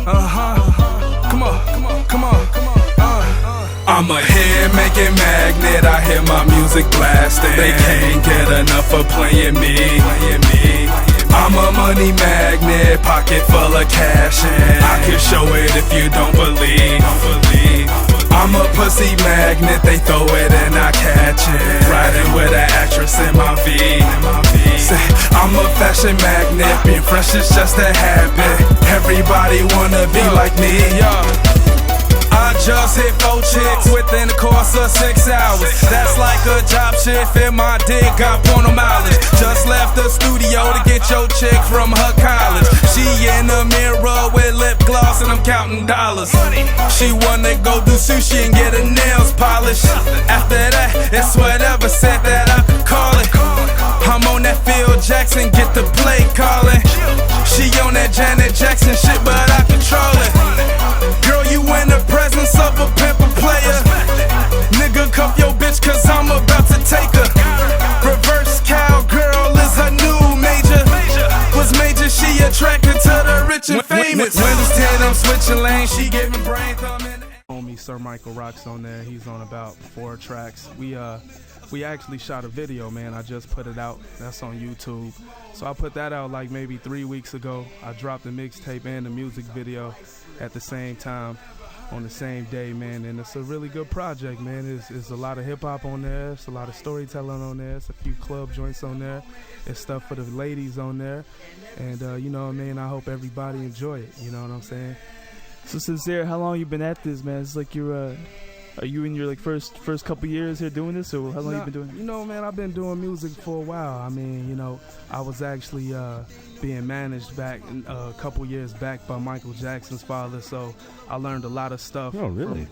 Come on. I'm a hit-making magnet, I hear my music blasting. They can't get enough of playing me. I'm a money magnet, pocket full of cash, and I can show it if you don't believe. I'm a pussy magnet, they throw it and I catch it. Riding with an actress in my V. Say, I'm a fashion magnet, being fresh is just a habit. Everybody wanna be like me, I just hit 4 chicks within the course of 6 hours. That's like a job shift in my dick, got porno mileage. Just left the studio to get your chick from her college. She in the mirror with lip gloss and I'm counting dollars. She wanna go do sushi and get her nails polished. After that, it's whatever set that I could call it. I'm on that Phil Jackson, get the play calling. She on that Janet Jackson shit, but I control it. Girl, you in the presence of a pimple player. Nigga, cuff your bitch cause I'm about to take her. Reverse cowgirl is her new major. Was major, she attracted to the rich and famous. Windows 10, I'm switching lanes, she giving brain thumb in the homie Sir Michael Rock's on there. He's on about 4 tracks. We actually shot a video, man. I just put it out. That's on YouTube. So I put that out like maybe 3 weeks ago. I dropped the mixtape and the music video at the same time on the same day, man. And it's a really good project, man. It's a lot of hip hop on there. It's a lot of storytelling on there. It's a few club joints on there. It's stuff for the ladies on there. And you know what I mean? I hope everybody enjoy it. You know what I'm saying? So Sincere, how long you been at this, man? It's like you're are you in your like first couple years here doing this, or how long you been doing it? You know, man, I've been doing music for a while. I mean, you know, I was actually being managed back a couple years back by Michael Jackson's father, so I learned a lot of stuff. Oh, really?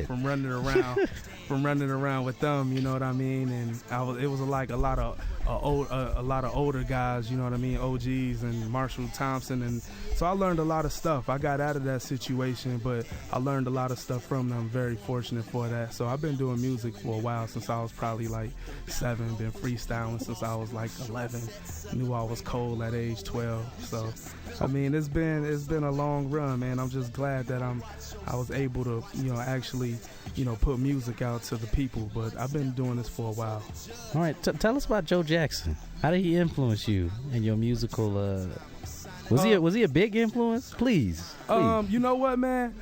From running around, from running around with them. You know what I mean? And it was like a lot of older guys. You know what I mean? OGs and Marshall Thompson, and so I learned a lot of stuff. I got out of that situation, but I learned a lot of stuff from them. I'm very fortunate for that. So I've been doing music for a while, since I was probably like 7, been freestyling since I was like 11, knew I was cold at age 12. So I mean, it's been a long run, man. I'm just glad that I was able to, you know, actually, you know, put music out to the people. But I've been doing this for a while. All right, tell us about Joe Jackson. How did he influence you in your musical? Was he a big influence? Please. You know what, man?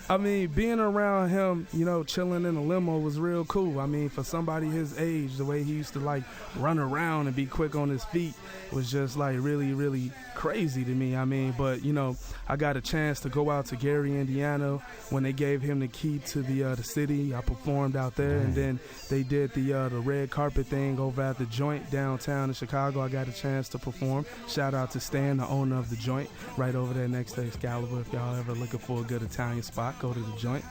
I mean, being around him, you know, chilling in a limo was real cool. I mean, for somebody his age, the way he used to like run around and be quick on his feet was just like really, really crazy to me. I mean, but you know, I got a chance to go out to Gary, Indiana when they gave him the key to the city. I performed out there, and then they did the red carpet thing over at the Joint downtown in Chicago. I got a chance to perform. Shout out to Stan, the owner of the Joint, right over there next to Excalibur. If y'all ever looking for a good Italian spot, go to the Joint.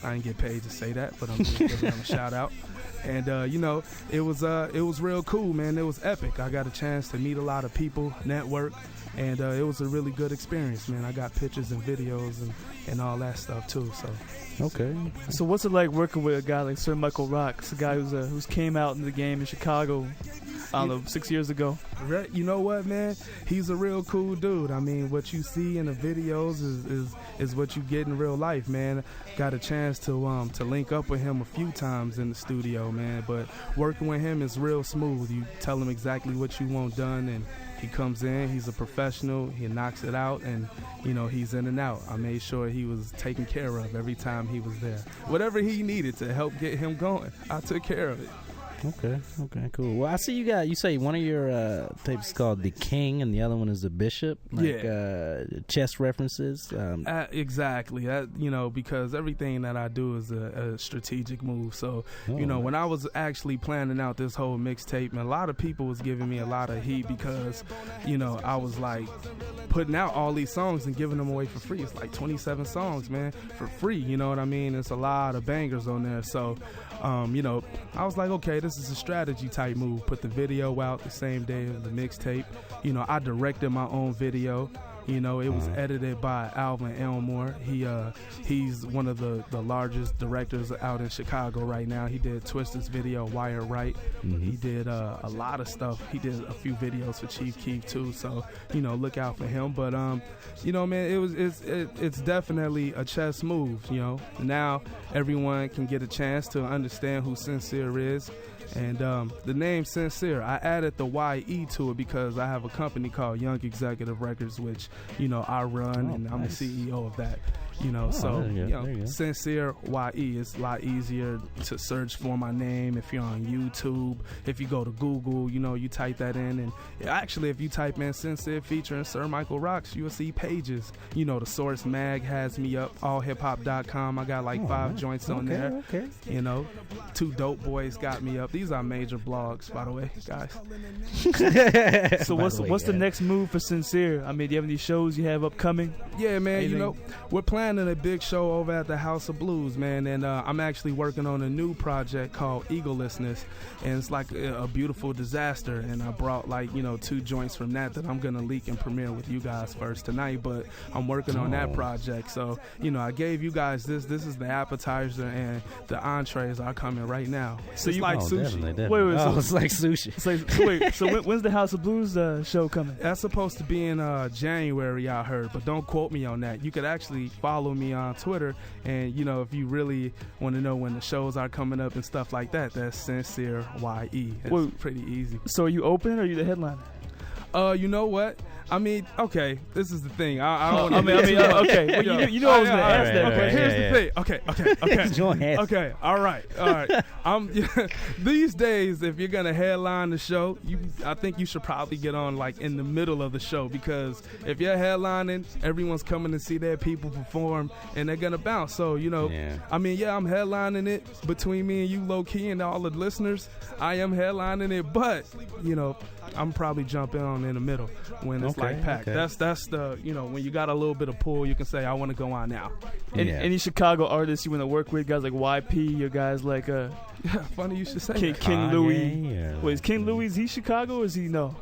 I didn't get paid to say that, but I'm just giving them a shout out. And you know, it was real cool, man. It was epic. I got a chance to meet a lot of people, network, and it was a really good experience, man. I got pictures and videos and all that stuff too. So okay. So what's it like working with a guy like Sir Michael Rock? It's a guy who's came out in the game in Chicago, I don't know, 6 years ago. You know what, man? He's a real cool dude. I mean, what you see in the videos is what you get in real life, man. Got a chance to link up with him a few times in the studio, man. But working with him is real smooth. You tell him exactly what you want done, and he comes in. He's a professional. He knocks it out, and you know, he's in and out. I made sure he was taken care of every time he was there. Whatever he needed to help get him going, I took care of it. Okay, cool. Well, I see you say one of your tapes is called The King and the other one is The Bishop. Chess references. Exactly. That, you know, because everything that I do is a strategic move. So, you know, when I was actually planning out this whole mixtape, a lot of people was giving me a lot of heat because, you know, I was like putting out all these songs and giving them away for free. It's like 27 songs, man, for free. You know what I mean? It's a lot of bangers on there. So, you know, I was like, okay, this is a strategy type move. Put the video out the same day of the mixtape. You know, I directed my own video. You know, it was edited by Alvin Elmore. He's one of the largest directors out in Chicago right now. He did Twister's video, Wire Right. He did a lot of stuff. He did a few videos for Chief Keef too. So, you know, look out for him. But you know, man, it's definitely a chess move. You know, now everyone can get a chance to understand who Sincere is. And the name Sincere, I added the YE to it because I have a company called Young Executive Records, which, you know, I run, and I'm the CEO of that. You know, SincereYE is a lot easier to search for my name if you're on YouTube. If you go to Google, you know, you type that in, and actually, if you type in Sincere featuring Sir Michael Rocks, you'll see pages. You know, the Source Mag has me up, allhiphop.com. I got like 5 joints on there. Okay. You know, 2 Dope Boys got me up. These are major blogs, by the way, guys. So what's the next move for Sincere? I mean, do you have any shows you have upcoming? Yeah, man. Anything? You know, we're planning a big show over at the House of Blues, man, and I'm actually working on a new project called Egolessness, and it's like a beautiful disaster, and I brought, like, you know, 2 joints from that I'm gonna leak and premiere with you guys first tonight, but I'm working on that project. So, you know, I gave you guys this is the appetizer, and the entrees are coming right now. So it's like sushi. Definitely. Wait, so it's like sushi. So when's the House of Blues show coming? That's supposed to be in January, I heard, but don't quote me on that. You could actually follow me on Twitter, and, you know, if you really want to know when the shows are coming up and stuff like that, that's SincereYE. It's pretty easy. So are you open, or are you the headliner? You know what? I mean, okay, this is the thing. Okay. Well, you know I was gonna ask that. Okay, here's the thing. Okay. All right. These days, if you're gonna headline the show, I think you should probably get on like in the middle of the show, because if you're headlining, everyone's coming to see their people perform, and they're gonna bounce. So, you know, I mean, I'm headlining it between me and you, low key, and all the listeners. I am headlining it, but, you know, I'm probably jumping on in the middle when it's like packed. That's the, you know, when you got a little bit of pull, you can say, I want to go on now. Any Chicago artists you want to work with, guys like YP, or guys like funny you should say King Louis. Wait, is King Louis, is he Chicago, or is he no?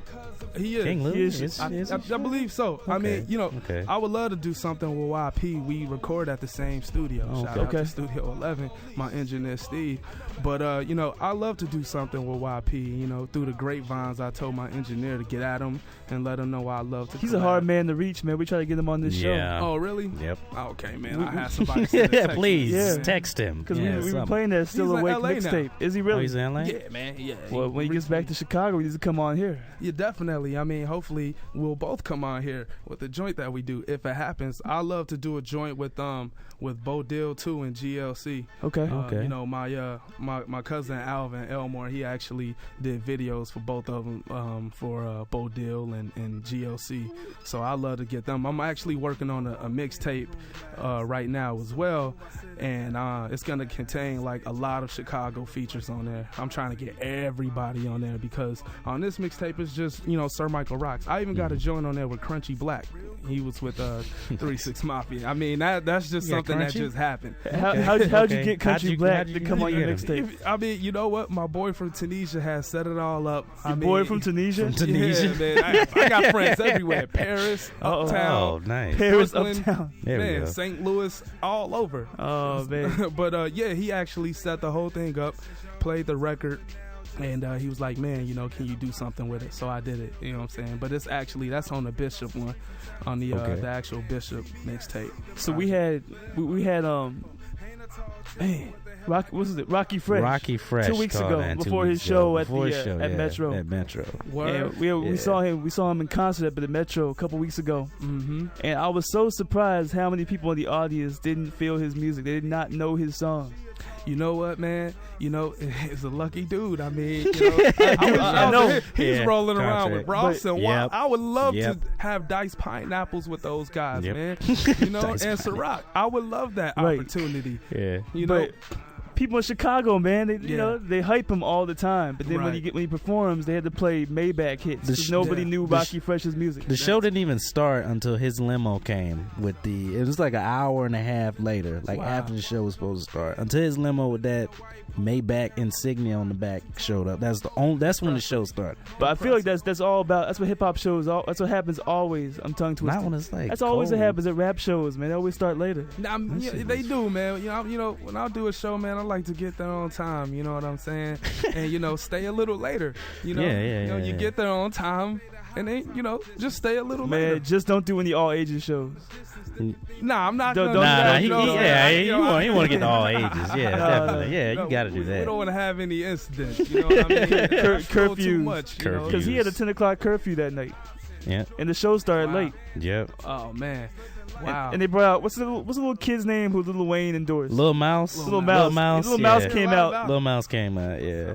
He is. King Louis? I believe so. Okay. I mean, you know, I would love to do something with YP. We record at the same studio. Shout out to Studio 11, my engineer Steve. But, you know, I love to do something with YP. You know, through the grapevines, I told my engineer to get at him and let him know I love to. He's a hard man to reach, man. We try to get him on this show. Oh, really? Yep. Okay, man. I have somebody send a text. Please text him. Because we were playing that Still Awake mixtape. Is he really? Oh, he's in LA? Yeah, man. Yeah. Well, when he gets back to Chicago, he needs to come on here. Yeah, definitely. I mean, hopefully we'll both come on here with the joint that we do if it happens. I love to do a joint with Bo Dill too and GLC. Okay. You know, my cousin Alvin Elmore, he actually did videos for both of them for Bo Dill and GLC. So I love to get them. I'm actually working on a mixtape right now as well, and it's gonna contain like a lot of Chicago features on there. I'm trying to get everybody on there because on this mixtape it's just, you know, Sir Michael Rocks. I even got a joint on there with Crunchy Black. He was with 3-6 Mafia. I mean, that's just something that just happened. How'd you get Crunchy Black to come on your mixtape? I mean, you know what? My boy from Tunisia has set it all up. Boy from Tunisia? Yeah, man. I got friends everywhere. Paris, Uptown. Oh, nice. Paris, Brooklyn, Uptown. Man, St. Louis, all over. Oh, man. But, yeah, he actually set the whole thing up, played the record. And he was like, man, you know, can you do something with it? So I did it, you know what I'm saying? But it's actually, that's on the Bishop one, on the actual Bishop mixtape. So we had Rocky Fresh 2 weeks ago before his show at Metro. At Metro. And we saw him in concert at the Metro a couple weeks ago. Mm-hmm. And I was so surprised how many people in the audience didn't feel his music. They did not know his song. You know what, man? You know, he's a lucky dude. I mean, you know, I know he's rolling around with Ross and Wild. I would love to have diced pineapples with those guys, man. You know, and Ciroc. I would love that opportunity. Yeah. You know. people in Chicago, man, they, you know, they hype him all the time. But then when he performs, they had to play Maybach hits because nobody knew Rocky Fresh's music. The show didn't even start until his limo came with it was like an hour and a half later, like after the show was supposed to start. Until his limo with that Maybach insignia on the back showed up. That's when the show started. But I feel like that's all about. That's what hip hop shows. That's what happens always. I'm tongue twisted. Not when it's like that's always what happens at rap shows, man. They always start later. They do, man. You know, when I do a show, man, I like to get there on time. You know what I'm saying? And stay a little later. You know, you get there on time, and then just stay a little later. Man, just don't do any all ages shows. Nah, I'm not. He want to get to all ages. Yeah, definitely. Yeah, you got to do that. We don't want to have any incidents. You know what I mean? Curfew. Too much. Because he had a 10 o'clock curfew that night. Yeah. And the show started late. Yep. Oh man. Wow. And they brought out what's the little kid's name who Lil Wayne endorsed? Lil Mouse. Lil Mouse came out. Lil Mouse came out. Yeah.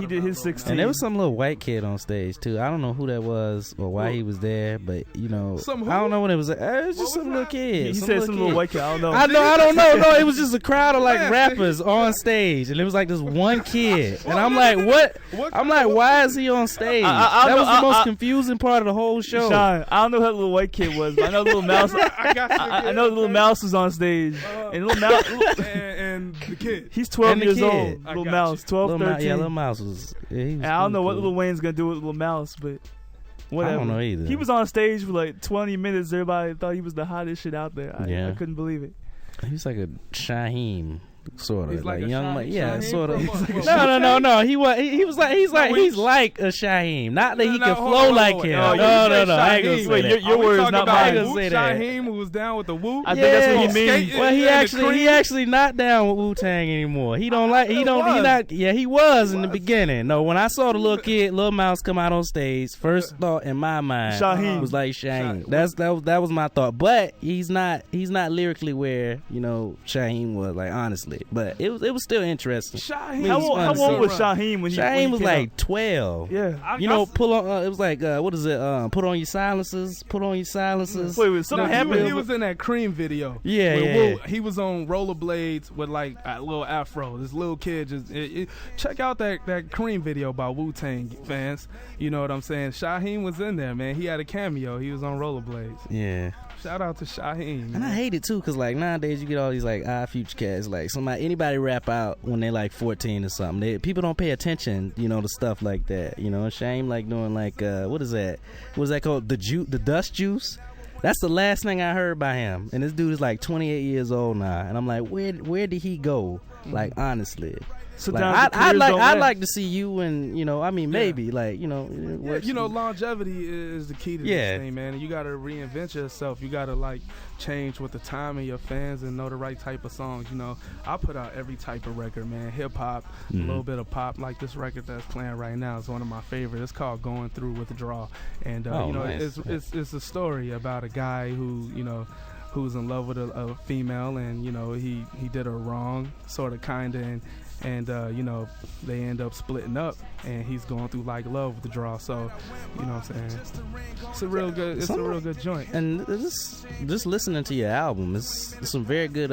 He did his 16. And there was some little white kid on stage too. I don't know who that was or why he was there, but I don't know when it was. It was just some little kid. He said some little white kid. I don't know. I don't know. No, it was just a crowd of like rappers on stage, and it was like this one kid, and I'm like, what? I'm like, why is he on stage? That was the most confusing part of the whole show. Sean, I don't know who that little white kid was, but I know Lil Mouse. I know Lil Mouse was on stage, and Lil Mouse and the kid. He's 12 years old. Lil Mouse, 12, 13. Yeah, Lil Mouse was. And I don't know what Lil Wayne's gonna do with Lil Mouse, but whatever. I don't know either. He was on stage for like 20 minutes. Everybody thought he was the hottest shit out there. I couldn't believe it. He's like a Shaheem. Sort of he's like young, Shaheem, sort of. No. He's like a Shaheem. Not that he can flow like him. No. I ain't gonna say that. Your words, not mine. Shaheem, who was down with the Wu. I think that's what he means. Well, he actually not down with Wu-Tang anymore. He was in the beginning. No, when I saw the little kid, Lil Mouse come out on stage, first thought in my mind was like Shaheem. That was my thought. But he's not lyrically where Shaheem was. Like honestly. But it was still interesting. Shaheem, how old was Shaheem when Shaheem was like out? 12. Yeah, pull on. It was like what is it? Put on your silencers. Put on your silencers. Wait, something happened. He was in that Cream video. Yeah. He was on rollerblades with like a little afro. This little kid just check out that Cream video by Wu-Tang fans. You know what I'm saying? Shaheem was in there, man. He had a cameo. He was on rollerblades. Yeah. Shout out to Shaheem. And I hate it too, cause like nowadays you get all these like future cats, like anybody rap out when they like 14 or something. People don't pay attention, to stuff like that. Shame like doing like what is that? What is that called? The Dust Juice. That's the last thing I heard by him. And this dude is like 28 years old now, and I'm like, where did he go? Like honestly. So like, I'd like to see you and maybe like longevity is the key to this thing, man. And you gotta reinvent yourself. You gotta like change with the time of your fans and know the right type of songs. I put out every type of record, man. Hip hop, a little bit of pop. Like this record that's playing right now is one of my favorites. It's called "Going Through Withdrawal," and nice. it's a story about a guy who who's in love with a female, and he did her wrong, sort of, kinda, and they end up splitting up, and he's going through like love withdrawal. So what I'm saying, it's a real good joint. And just listening to your album, there's some very good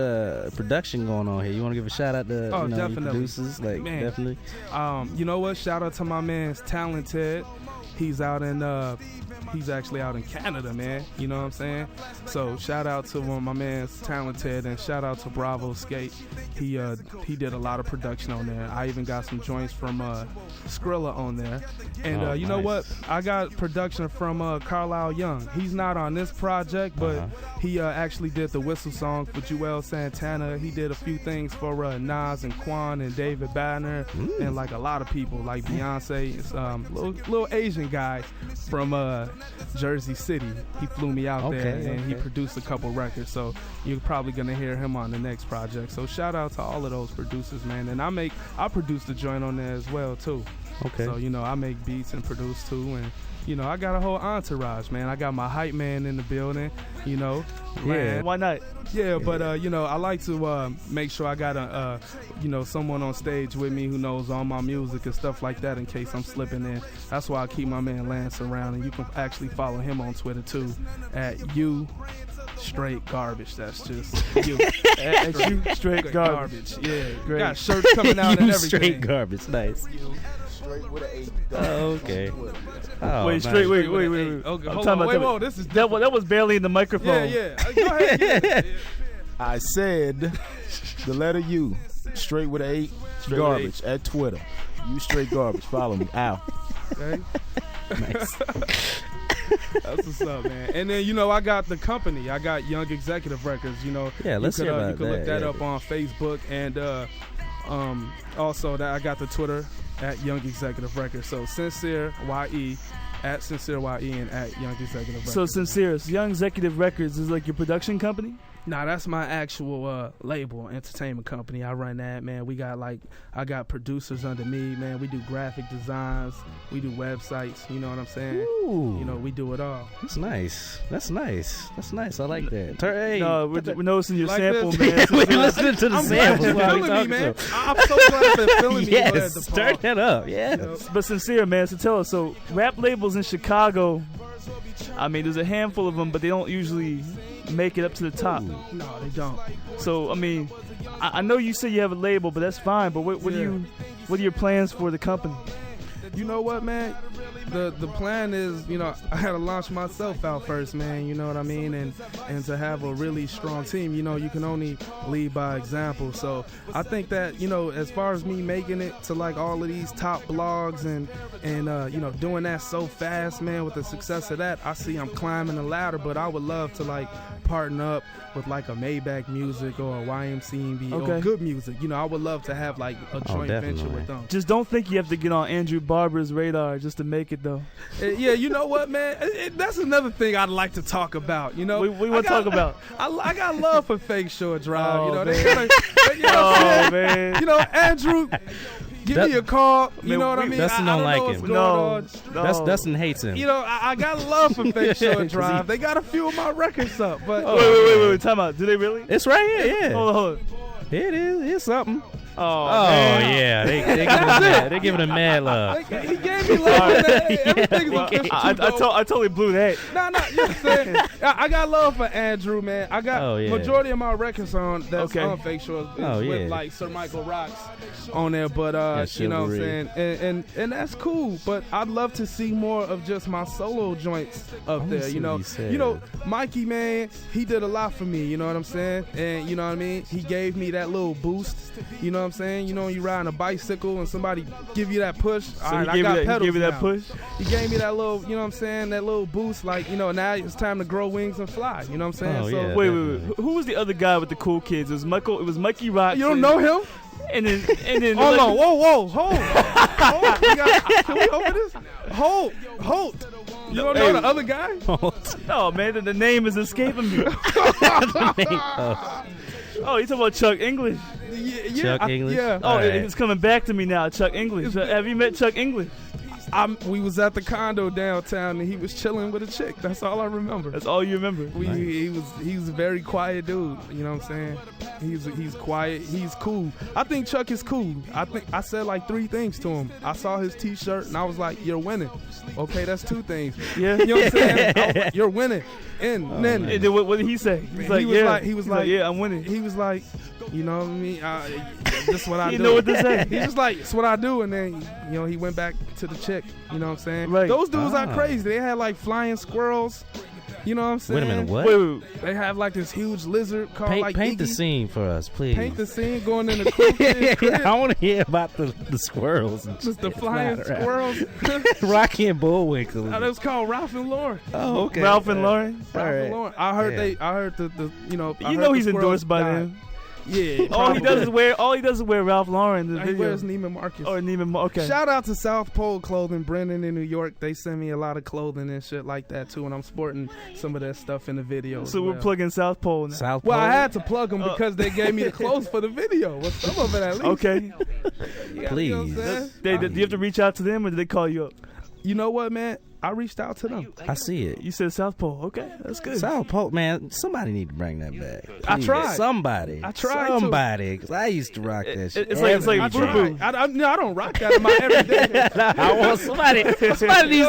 production going on here. You want to give a shout out to your producers? Like, man, definitely. You know what? Shout out to my man's Talented. He's actually out in Canada, man. You know what I'm saying? So shout out to one of my man's Talented, and shout out to Bravo Skate. He did a lot of production on there. I even got some joints from Skrilla on there. And you know what? I got production from Carlisle Young. He's not on this project, but he actually did the whistle song for Joel Santana. He did a few things for Nas and Quan and David Banner and like a lot of people like Beyonce. It's little Asian guy from Jersey City. He flew me out there, and he produced a couple records, so you're probably gonna hear him on the next project. So shout out to all of those producers, man. And I produced a joint on there as well too. So I make beats and produce too, and I got a whole entourage, man. I got my hype man in the building, Yeah, why not? Yeah, but I like to make sure I got someone on stage with me who knows all my music and stuff like that in case I'm slipping in. That's why I keep my man Lance around, and you can actually follow him on Twitter too at straight garbage. That's just you. That's you straight garbage. Yeah, great. Got shirts coming out and everything. Straight garbage. Nice. Straight with an 8. Oh, okay. Oh, Wait, nice. straight. Wait. Okay, I'm hold talking on. about Wait, whoa, this is that was barely in the microphone. Yeah. Go ahead. Yeah. I said the letter U. Straight with an 8. Straight garbage with at Twitter. You straight garbage. Follow me. Ow. Okay. Nice. That's what's up, man. And then, I got the company. I got Young Executive Records, Yeah, let's hear about you can look that yeah. up on Facebook. And also that I got the Twitter at Young Executive Records. So SincereYE at SincereYE and at Young Executive Records. So Sincere, Young Executive Records is like your production company? Nah, that's my actual label, entertainment company. I run that, man. I got producers under me, man. We do graphic designs, we do websites. You know what I'm saying? Ooh. We do it all. That's nice. I like that. Hey, no, we're noticing your like sample, this. man. we're listening to the sample. You're feeling me, man. I'm so glad they're feeling me. Yes, turn that up. Yes. But Sincere, man, so tell us. So rap labels in Chicago, I mean, there's a handful of them, but they don't usually make it up to the top. No, they don't. So I mean, I know you say you have a label, but that's fine. But what are your plans for the company? You know what, man? The plan is, I had to launch myself out first, man. You know what I mean? And to have a really strong team, you can only lead by example. So I think that, as far as me making it to like all of these top blogs and doing that so fast, man, with the success of that, I see I'm climbing the ladder. But I would love to like partner up with like a Maybach Music or a YMCMB or Good Music. I would love to have like a joint venture with them. Just don't think you have to get on Andrew Barber's radar just to make it though. Yeah, you know what, man? That's another thing I'd like to talk about. We want to talk about. I got love for Fake Shore Drive. Oh, they kinda, man. Andrew, give me a call. You know what I mean? Dustin I don't like know him. what's going on. Dustin hates him. I got love for Fake Shore Drive. They got a few of my records up, but wait, time out. Do they really? It's right here. Yeah. Hold on. It is. It's something. Oh man. Yeah, they giving him mad love. He gave me love. Everything's I totally blew that. No, you know what I'm saying? I got love for Andrew, man. I got majority of my records on on Fake Shore with like Sir Michael Rocks on there, but you know what I'm saying? And that's cool, but I'd love to see more of just my solo joints up there, Mikey, man, he did a lot for me, you know what I'm saying? And you know what I mean? He gave me that little boost, you know what I'm saying? You riding a bicycle and somebody give you that push. So all right, I got pedals. He gave you that now. push? He gave me that little, you know what I'm saying, that little boost, like, now it's time to grow wings and fly, you know what I'm saying? Wait. Who was the other guy with the cool kids? It was Mikey Rocks. You don't know him? And then hold on, whoa, hold. Can we open this? Hold. You don't know the other guy? No, man, the name is escaping me. Oh, you talking about Chuck English? Yeah, Chuck English? Yeah. Oh, it's coming back to me now, Chuck English. Have you met Chuck English? We was at the condo downtown and he was chilling with a chick. That's all I remember. That's all you remember? He was a very quiet dude. You know what I'm saying? He's quiet. He's cool. I think Chuck is cool. I said like 3 things to him. I saw his T-shirt and I was like, "You're winning." Okay, that's 2 things. Yeah. You know what I'm saying? I was like, "You're winning." And then what did he say? He was like, "Yeah, I'm winning." He was like, you know what I mean? This is what I do. You know what to say. He's just like, it's what I do. And then, he went back to the chick. You know what I'm saying? Right. Those dudes are crazy. They had like flying squirrels. You know what I'm saying? Wait a minute, what? Wait. They have like this huge lizard called paint Iggy. the scene for us, please. Paint the scene going in the crib. I want to hear about the squirrels. Just the flying squirrels. Rocky and Bullwinkle. That was called Ralph and Lauren. Oh, okay. Ralph and Lauren. Ralph and Lauren. I heard the he's endorsed by them. Yeah. All he does is wear Ralph Lauren. He wears Neiman Marcus. Or Neiman Marcus. Okay. Shout out to South Pole Clothing, Brendan in New York. They send me a lot of clothing and shit like that too, and I'm sporting some of that stuff in the video. So we're plugging South Pole now. South Pole? Well, I had to plug them because they gave me the clothes for the video. Well, some of it at least. Okay. Yeah, please. You know what I'm saying? Do you have to reach out to them or did they call you up? You know what, man? I reached out to them. I see it. You said South Pole. Okay, that's good. South Pole, man. Somebody need to bring that back. I tried. Somebody. I tried. Somebody, because I used to rock that shit. It's like I tried. I don't rock that in my everyday. I want somebody needs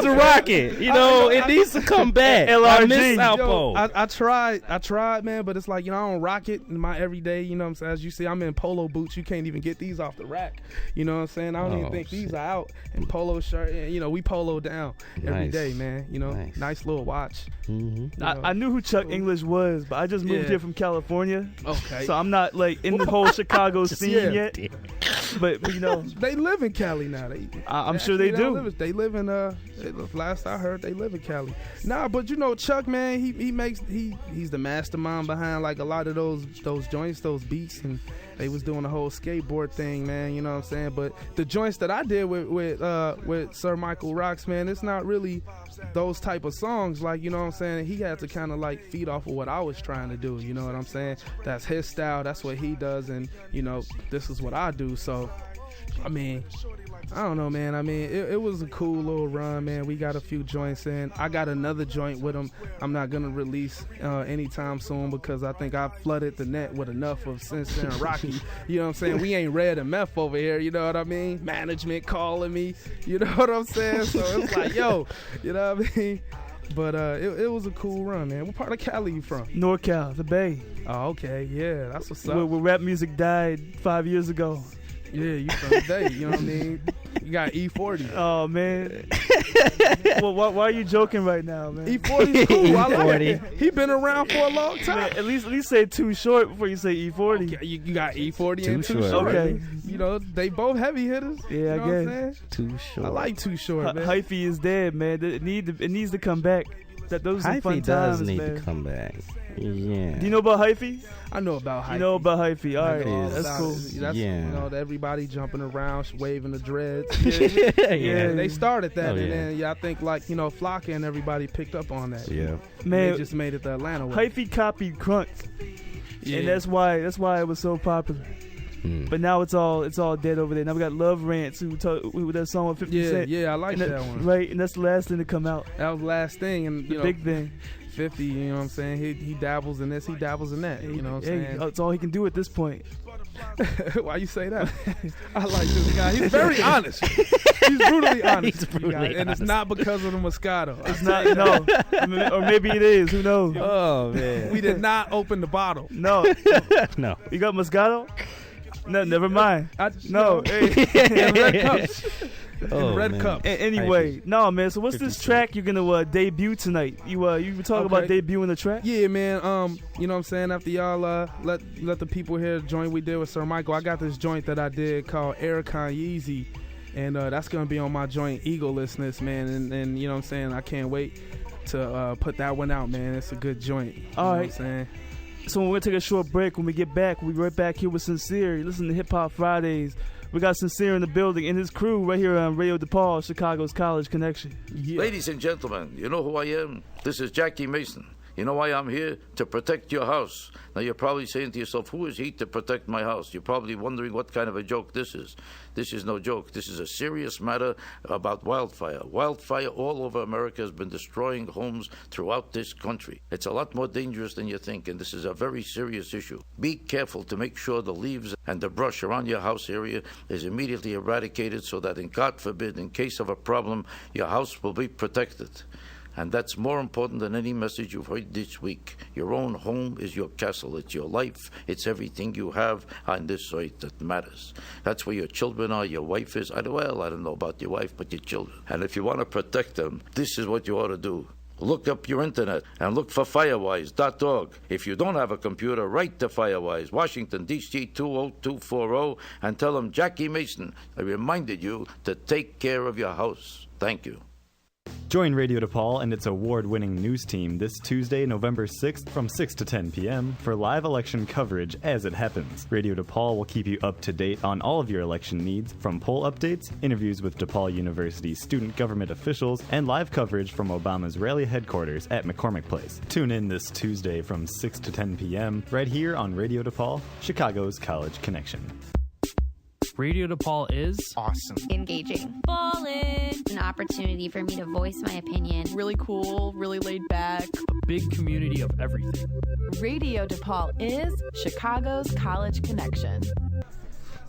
to rock it. You know, it needs to come back. I miss South Pole. I tried, man, but it's like, I don't rock it in my everyday. You know what I'm saying? As you see, I'm in polo boots. You can't even get these off the rack. You know what I'm saying? I don't even think these are out. And polo shirt, and we polo down every day, man. Nice little watch. Mm-hmm. I knew who Chuck English was, but I just moved here from California. Okay. So I'm not like in the whole Chicago scene yet. But they live in Cali now. I'm sure they do. They live in last I heard, they live in Cali. Nah, but Chuck, man, he's the mastermind behind like a lot of those joints, those beats, and they was doing the whole skateboard thing, man. You know what I'm saying? But the joints that I did with Sir Michael Rocks, man, it's not really those type of songs. Like, you know what I'm saying? He had to kind of like feed off of what I was trying to do. You know what I'm saying? That's his style. That's what he does, and this is what I do. So, I mean, I don't know, man. I mean, it was a cool little run, man. We got a few joints in. I got another joint with him. I'm not gonna release anytime soon because I think I flooded the net with enough of Sincere and Rocky. You know what I'm saying? We ain't red and meth over here. You know what I mean? Management calling me. You know what I'm saying? So it's like, yo, you know what I mean? But it was a cool run, man. What part of Cali you from? NorCal, the Bay. Oh, okay. Yeah, that's what's up. Where rap music died 5 years ago. Yeah, you from the day, you know what I mean? You got E40. Oh, man. Well, why are you joking right now, man? E40's cool. I like it. He been around for a long time. Man, at least say Too Short before you say E40. Okay, you got E40 Too and Too Short. Short. Okay. They both heavy hitters. Yeah, you know I guess. Too Short. I like Too Short, man. Hyphy is dead, man. It needs to come back. Those are fun Hyphy does times, need man. to come back. Yeah. Do you know about Hyphy? I know about Hyphy. You know about Hyphy. All right, Hyphy that's cool. That's, everybody jumping around, waving the dreads. Yeah. They started that, Oh, and yeah. then I think Flocka and everybody picked up on that. Yeah. Man, they just made it the Atlanta way. Hyphy copied Crunk, Yeah. and that's why it was so popular. But now it's all dead over there. Now we got Love Rants with that song with 50 Cent. Yeah, I like that one. Right, and that's the last thing to come out. That was the last thing, and The big thing. 50, you know what I'm saying? He dabbles in this, he dabbles in that. You know what I'm saying? That's all he can do at this point. Why you say that? I like this guy. He's very honest. He's brutally honest. And it's not because of the Moscato. It's not, no. Or maybe it is. Who knows? Oh, man. We did not open the bottle. No. No. You got Moscato? No, never mind. No. Hey. Red cups. Red man. cups. Anyway, no, man. So what's this track you're gonna debut tonight? You were talking about debuting the track? Yeah, man. You know what I'm saying? After y'all let the people hear the joint we did with Sir Michael, I got this joint that I did called Ericon Yeezy, and that's gonna be on my joint Egolessness, man. And you know what I'm saying? I can't wait to put that one out, man. It's a good joint. All right. Know what I'm saying? So we're gonna take a short break. When we get back, we'll be right back here with Sincere. You listen to Hip Hop Fridays. We got Sincere in the building and his crew right here on Radio Depaul, Chicago's College Connection. Yeah. Ladies and gentlemen, you know who I am? This is Jackie Mason. You know why I'm here? To protect your house. Now you're probably saying to yourself, who is he to protect my house? You're probably wondering what kind of a joke this is. This is no joke. This is a serious matter about wildfire. Wildfire all over America has been destroying homes throughout this country. It's a lot more dangerous than you think, and this is a very serious issue. Be careful to make sure the leaves and the brush around your house area is immediately eradicated so that, God forbid, in case of a problem, your house will be protected. And that's more important than any message you've heard this week. Your own home is your castle. It's your life. It's everything you have on this earth that matters. That's where your children are, your wife is. I don't know about your wife, but your children. And if you want to protect them, this is what you ought to do. Look up your internet and look for firewise.org. If you don't have a computer, write to Firewise, Washington, D.C. 20240, and tell them Jackie Mason, I reminded you to take care of your house. Thank you. Join Radio Depaul and its award-winning news team this Tuesday, November 6th from 6 to 10 p.m. for live election coverage as it happens. Radio Depaul will keep you up to date on all of your election needs, from poll updates, interviews with Depaul University's student government officials, and live coverage from Obama's rally headquarters at McCormick Place. Tune in this Tuesday from 6 to 10 p.m. right here on Radio Depaul, Chicago's College Connection. Radio Depaul is awesome, engaging, ballin', an opportunity for me to voice my opinion, really cool, really laid back, a big community of everything. Radio Depaul is Chicago's college connection.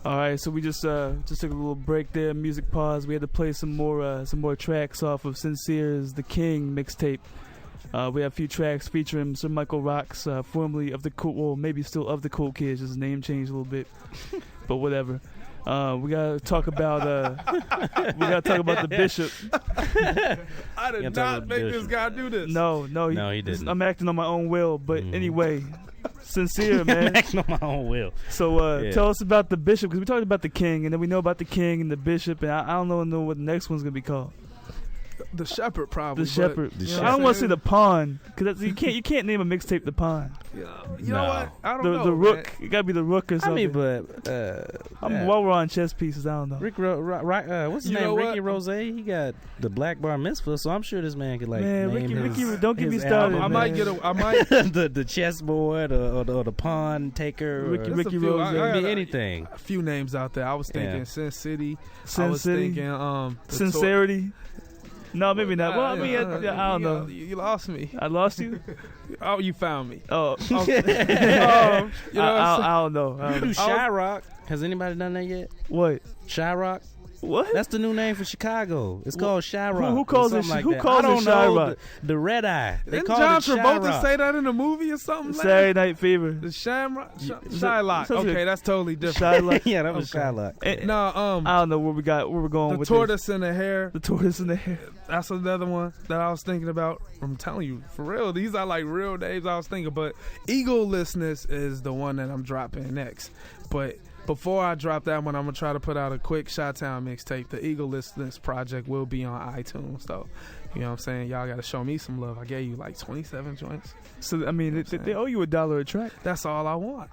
All right, so we just took a little break there, music pause. We had to play some more tracks off of Sincere's The King mixtape. We have a few tracks featuring Sir Michael Rocks, formerly of the Cool, well, maybe still of the Cool Kids. His name changed a little bit, but whatever. We gotta talk about the Bishop. I did not make this guy do this. No, he didn't. I'm acting on my own will, but anyway, Sincere, man. I'm acting on my own will. So tell us about the Bishop, because we talked about the King, and then we know about the King and the Bishop, and I don't know what the next one's gonna be called. The Shepherd, probably. The Shepherd. I don't want to say the Pawn, because you can't name a mixtape the Pawn. You know what? I don't know. The Rook. Man. It gotta be the Rook or something. While we're on chess pieces, I don't know. What's his name? Ricky Rose. He got the Black Bar Mitzvah, so I'm sure this man could name Ricky, don't get me started. I might the chessboard or the pawn taker. Ricky Rose. Could be anything. A few names out there. I was thinking Sin City. I was thinking Sincerity. No, maybe not. Well, I mean, I don't know. You lost me. I lost you? Oh, you found me. Oh. I don't know. You do Shyrock. Has anybody done that yet? What? Shyrock? What? That's the new name for Chicago. It's called Shyrock. Who calls it? Like who calls it Shyrock? The Red Eye. They Didn't call John it Shyrock. Travolta say that in a movie or something? Saturday Night Fever. The Shylock. Okay, that's totally different. Shylock. Yeah, that was Shylock. No, I don't know where we're going the with tortoise this. in the hair. The tortoise in the hair. That's another one that I was thinking about. I'm telling you, for real, these are like real names I was thinking. But Egolessness is the one that I'm dropping next. But before I drop that one, I'm going to try to put out a quick Chi-Town mixtape. The Egolessness project will be on iTunes, though. You know what I'm saying? Y'all got to show me some love. I gave you like 27 joints. So, I mean, they owe you $1 a track. That's all I want.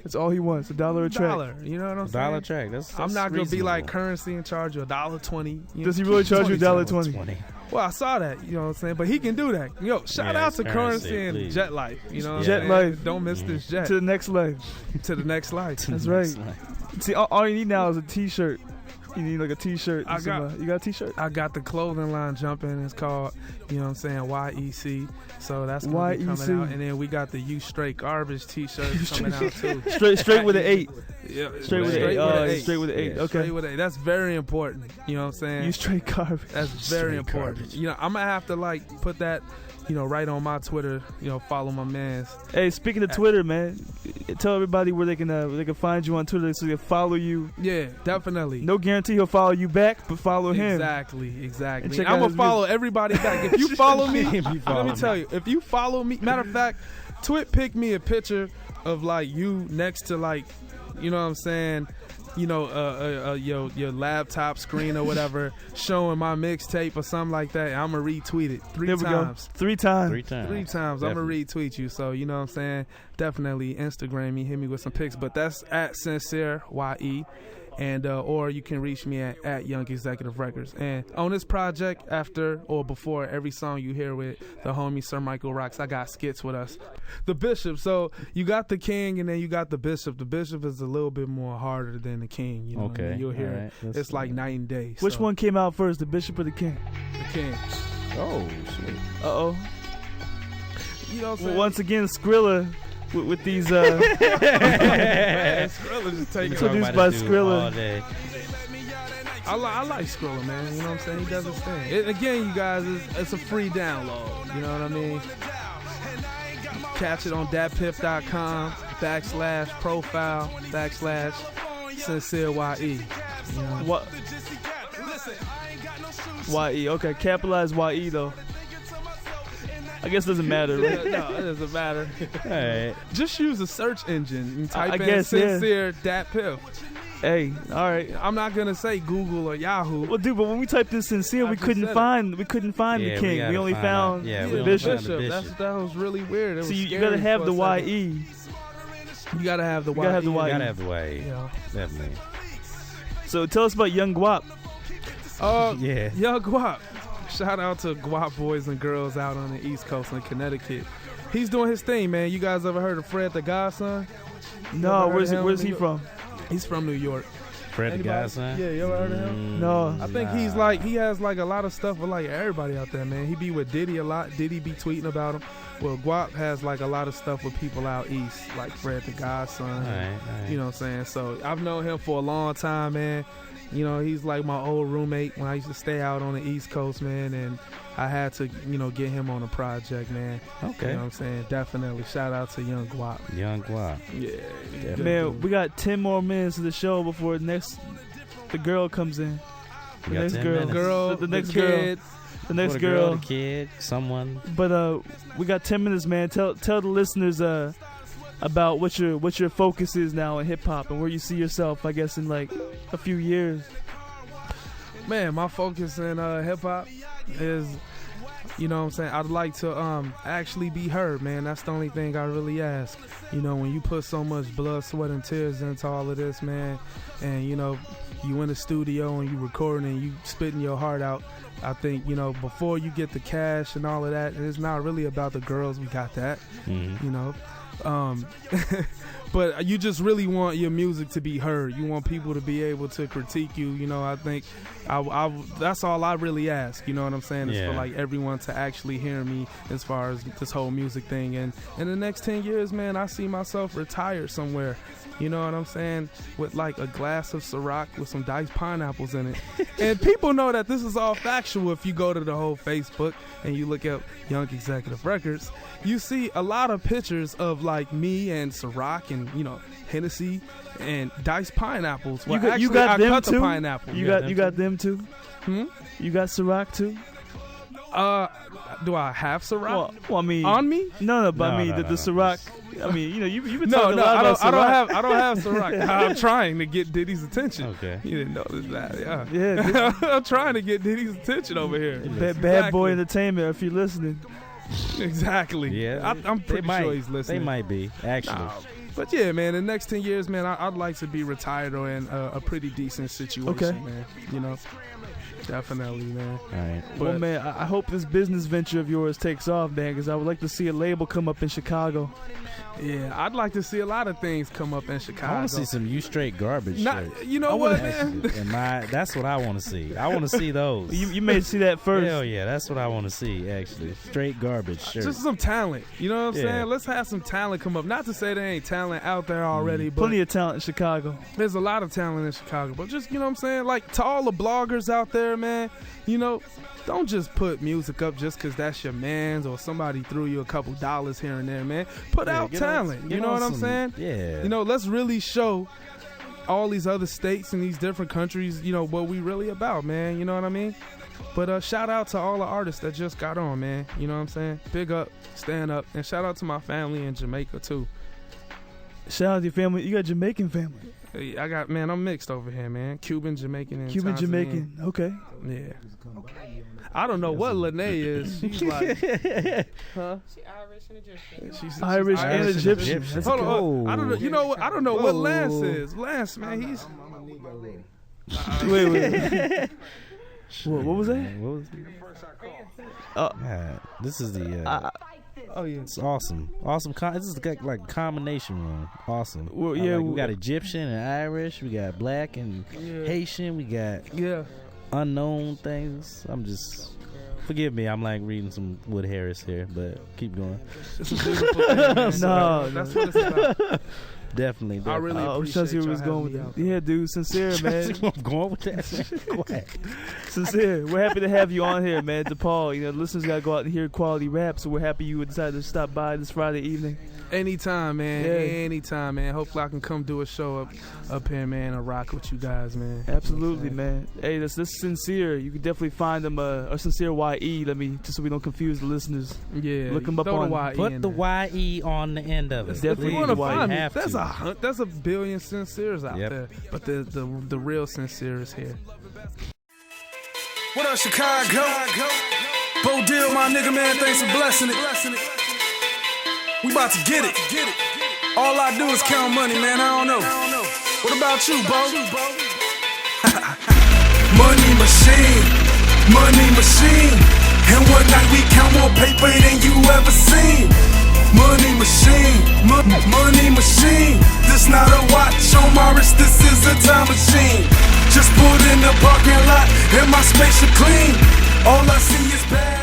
That's all he wants, $1 a track. You know what I'm saying? $1 track. That's I'm not going to be reasonable. like Currency and charge you $1.20. Does he really charge you $1.20? Well, I saw that, you know what I'm saying? But he can do that. Yo, shout out to Currency and please. Jet Life. You know what Jet I'm Life. saying? Don't miss this jet. To the next life. To the next life. That's right. See, all you need now is a T-shirt. You need like a T-shirt. You got a T-shirt? I got the clothing line jumping. It's called, you know what I'm saying, YEC. So that's going to be coming out. And then we got the You Straight Garbage T-shirts coming out too. Straight with an 8. Yeah, straight with an 8. Straight with an 8. Yeah, okay. Straight with an 8. That's very important. You know what I'm saying? You Straight Garbage. That's very important. Garbage. You know, I'm going to have to like put that, you know, right on my Twitter. You know, follow my mans. Hey, speaking of Twitter, man, tell everybody where they can find you on Twitter so they can follow you. Yeah, definitely. No guarantee he'll follow you back, but follow him. Exactly. I'm gonna follow everybody back. If you follow me, let me tell you. If you follow me, matter of fact, pick me a picture of like you next to like, you know what I'm saying. You know, your laptop screen or whatever, showing my mixtape or something like that. I'm gonna retweet it 3 times. 3 times. 3 times. 3 times. I'm gonna retweet you. So you know what I'm saying. Definitely Instagram me, hit me with some pics. But that's at SincereYE, and or you can reach me at Young Executive Records. And on this project, after or before every song you hear with the homie Sir Michael Rocks, I got skits with us. The Bishop. So you got the King and then you got the Bishop. The Bishop is a little bit more harder than the King. You know what I mean? You'll hear it. It's like night and day. Which one came out first, the Bishop or the King? The King. Oh shit. Uh-oh. You know what I'm saying? Once again, Skrilla with these Skrilla just taking introduced by Skrilla. I like Skrilla, man. You know what I'm saying? He does his thing. Again, you guys, it's a free download. You know what I mean? Catch it on datpiff.com /profile /SincereYE. You know? What? YE. Okay, capitalize YE though. I guess it doesn't matter, right? No, it doesn't matter. All right. Just use a search engine and type in guess, Sincere.piff. Hey, all right. I'm not gonna say Google or Yahoo. Well, dude, but when we typed in Sincere, we couldn't find the King. We only found the Bishop. That was really weird. So you gotta have the YE. You gotta have the YE. You gotta have the YE. Yeah. Definitely. So tell us about Young Guap. Young Guap. Shout out to Guap boys and girls out on the East Coast in Connecticut. He's doing his thing, man. You guys ever heard of Fred the Godson? No, where's he from? He's from New York. Fred the Godson? Yeah, you ever heard of him? No. I think he has like a lot of stuff with like everybody out there, man. He be with Diddy a lot. Diddy be tweeting about him. Well, Guap has like a lot of stuff with people out east, like Fred the Godson. All right. You know what I'm saying? So I've known him for a long time, man. You know, he's like my old roommate when I used to stay out on the East Coast, man, and I had to, get him on a project, man. Okay. You know what I'm saying? Definitely. Shout out to Young Guap. Young Guap. Yeah. Man, we got 10 more minutes of the show before the girl comes in. The next girl. The next girl. The next girl. The kid. Someone. But we got 10 minutes, man. Tell the listeners about what your focus is now in hip hop and where you see yourself, I guess, in like a few years. Man, my focus in hip hop is, you know what I'm saying, I'd like to actually be heard, man. That's the only thing I really ask. When you put so much blood, sweat, and tears into all of this, man, and you in the studio and you recording and you spitting your heart out, I think, before you get the cash and all of that, it's not really about the girls. We got that, but you just really want your music to be heard. You want people to be able to critique you. I think that's all I really ask. You know what I'm saying? Is for like everyone to actually hear me as far as this whole music thing. And in the next 10 years, man, I see myself retired somewhere. You know what I'm saying? With like a glass of Ciroc with some diced pineapples in it. And people know that this is all factual. If you go to the whole Facebook and you look up Young Executive Records, you see a lot of pictures of like me and Ciroc and, Hennessy and diced pineapples. Well, you got them cut too? The pineapple. You got them too? You got Ciroc too? Do I have Ciroc? Well, I mean, on me? No, but I mean the Ciroc. I mean, you've been talking a lot about Ciroc. I don't have Ciroc. I'm trying to get Diddy's attention. Okay. You didn't notice that, yeah. I'm trying to get Diddy's attention over here. Bad Boy Entertainment, if you're listening. Exactly. Yeah. I'm pretty sure he's listening. They might be, actually. But yeah, man, in the next 10 years, man, I'd like to be retired or in a pretty decent situation, man. Definitely, man. All right. Well, man, I hope this business venture of yours takes off, man, because I would like to see a label come up in Chicago. Yeah, I'd like to see a lot of things come up in Chicago. I want to see some You Straight Garbage shirts. You know what, man? That's what I want to see. I want to see those. You may see that first. Hell yeah, that's what I want to see, actually. Straight Garbage shirts. Just some talent. You know what I'm saying? Let's have some talent come up. Not to say there ain't talent out there already, but plenty of talent in Chicago. There's a lot of talent in Chicago. But just, you know what I'm saying? Like, to all the bloggers out there, man, don't just put music up just because that's your man's or somebody threw you a couple dollars here and there, man. Put out talent. You know what I'm saying? Yeah. Let's really show all these other states and these different countries, what we really about, man. You know what I mean? But shout out to all the artists that just got on, man. You know what I'm saying? Big up, stand up, and shout out to my family in Jamaica, too. Shout out to your family. You got Jamaican family. I'm mixed over here, man. Cuban, Jamaican, and Tanzanian. Jamaican. Okay. Yeah. I don't know what Lene is. She's like, huh? She Irish and Egyptian. She's Irish and Egyptian. Hold on. I don't know. You know what? I don't know what Lance is. Lance, man, he's. Wait. What was that? What was this is the. Oh yeah, it's awesome. This is like a combination room. Awesome. Well, yeah, we got Egyptian and Irish. We got black and Haitian. We got unknown things. Forgive me. I'm like reading some Wood Harris here, but keep going. It's a beautiful thing, man. No, that's what it's about. Definitely. I really appreciate where was going with that. Yeah, dude, Sincere, man. I'm going with that. Sincere, we're happy to have you on here, man. Depaul, the listeners got to go out and hear quality rap, so we're happy you decided to stop by this Friday evening. Anytime, man. Yeah. Anytime, man. Hopefully I can come do a show up here, man, and rock with you guys, man. Absolutely, man. Hey, this is Sincere. You can definitely find them, or SincereYE, just so we don't confuse the listeners. Yeah. Look them up on. Put the YE on the end of it. If you want to find me, to. there's a billion Sinceres out there. But the real Sincere is here. What up, Chicago? Bo Deal, my nigga, man, thanks for blessing it. We about to get it. All I do is count money, man, I don't know. What about you, Bo? Money machine. And one night we count more paper than you ever seen. Money machine. This not a watch on my wrist, this is is a time machine. Just put in the parking lot and my spaceship clean. All I see is bad.